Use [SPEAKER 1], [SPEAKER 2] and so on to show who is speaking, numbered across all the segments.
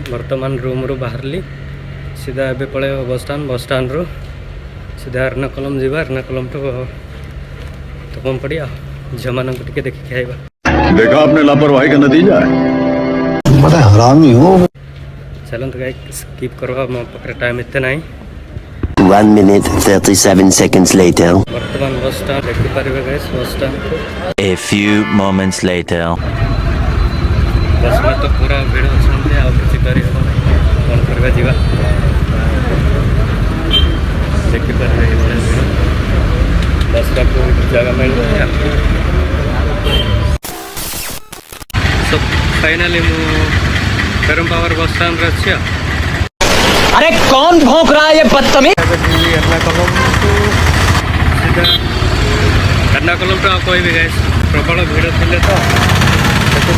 [SPEAKER 1] वर्तमान रूम रू बाहरली सीधा ए पड़े बस स्टाण्ड रू सीधा एर्नाकुलम जीवा एर्नाकुलम टू तपम पड़िया झील मान टे देखिए खाइबा।
[SPEAKER 2] देखा आपने लापरवाही का नतीजा है। बड़ा हरामी हो।
[SPEAKER 1] चलते गाइस स्किप करवा मो पकड़े टाइम इतने नहीं।
[SPEAKER 3] 1 minute 37 seconds later.
[SPEAKER 1] वर्तमान बस स्टैंड देखि पारिबे guys bus stand.
[SPEAKER 3] A few moments later.
[SPEAKER 1] बस में तो पूरा भीड़ अछंते आ किछि करी हो कोन करबा जीवा देखि पारिबे बस का कोई जगह मिल गया। सो फाइनली मु गरम पावर बस स्टैंड रे छिया।
[SPEAKER 4] अरे कौन भौंक रहा है ये बदतमीज।
[SPEAKER 1] एर्नाकुलम तो कोई भी गाइस प्रबल भीड़ थिले तो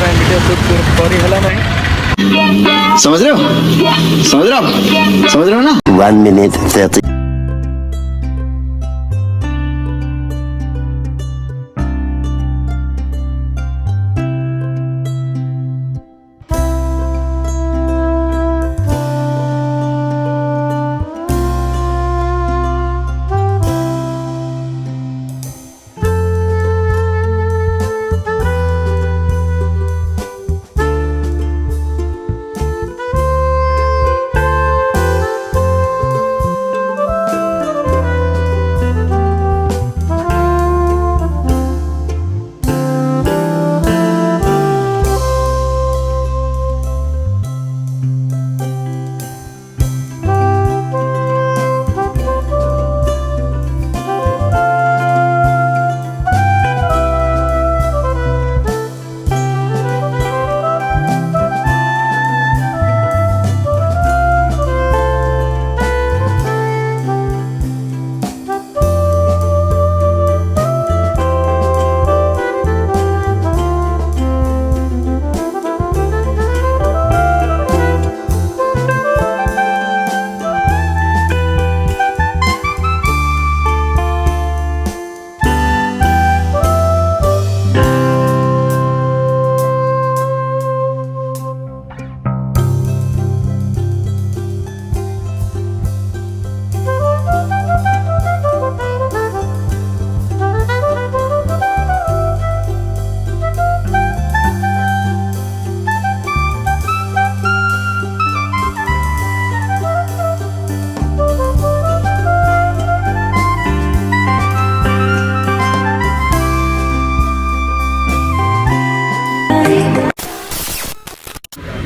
[SPEAKER 1] वीडियो शूट करी हला नहीं।
[SPEAKER 2] समझ रहे हो ना।
[SPEAKER 3] 1 minute 30.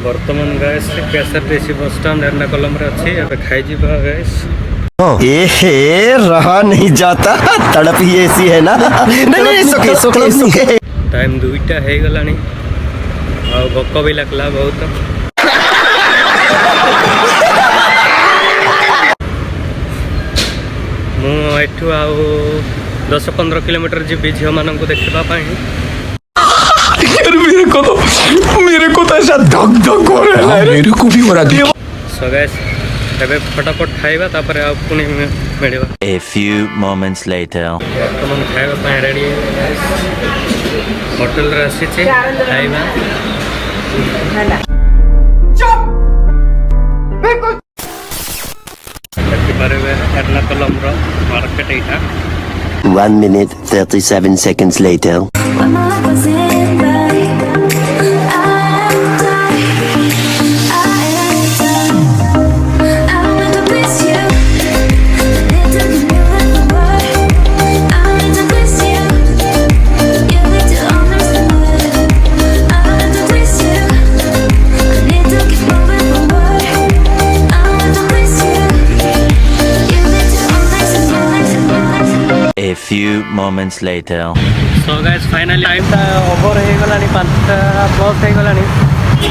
[SPEAKER 1] वर्तमान guys KSRTC bus stand Ernakulam रे अछि। अब खाइ जीवा गाइस।
[SPEAKER 3] रहा नहीं जाता तड़प ही ऐसी है ना। नहीं सुखे
[SPEAKER 1] टाइम 2टा हे गलानी आ भोक भी लगला बहुत। मु एठू आ 10-15 किलोमीटर जी झील मान को देखा
[SPEAKER 4] मेरे को तो ऐसा धक धक हो रहा है। मेरे को भी हो रहा है।
[SPEAKER 1] सो गाइस तबे फटाफट खाइबा तापर आ पुनी मिलबा।
[SPEAKER 3] A few moments later.
[SPEAKER 1] वर्तमान खाइबा पाए रेडी होटल रे आसी छे खाइबा। चुप बिल्कुल देखि पारेबे एर्नाकुलम रो market Etah.
[SPEAKER 3] 1 minute 37 seconds later. A few moments later.
[SPEAKER 1] So guys finally time ता ओवर हे गलानी 5टा प्लस हे गलानी।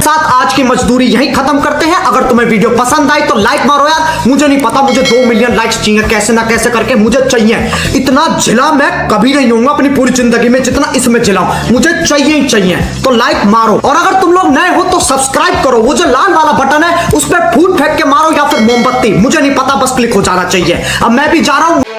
[SPEAKER 5] साथ आज की मजदूरी यहीं खत्म करते हैं। अगर तुम्हें वीडियो पसंद आई तो लाइक मारो यार। मुझे नहीं पता, मुझे 2 मिलियन लाइक्स चाहिए कैसे ना कैसे करके, मुझे चाहिए। इतना जिला मैं कभी नहीं होऊंगा अपनी पूरी जिंदगी में जितना इसमें जिलाऊं, मुझे चाहिए ही चाहिए। तो लाइक मारो और अगर तुम लोग नए हो तो सब्सक्राइब करो। वो जो लाल वाला बटन है उस पर फूट फेंक के मारो या फिर मोमबत्ती, मुझे नहीं पता, बस क्लिक हो जाना चाहिए। अब मैं भी जा रहा हूं।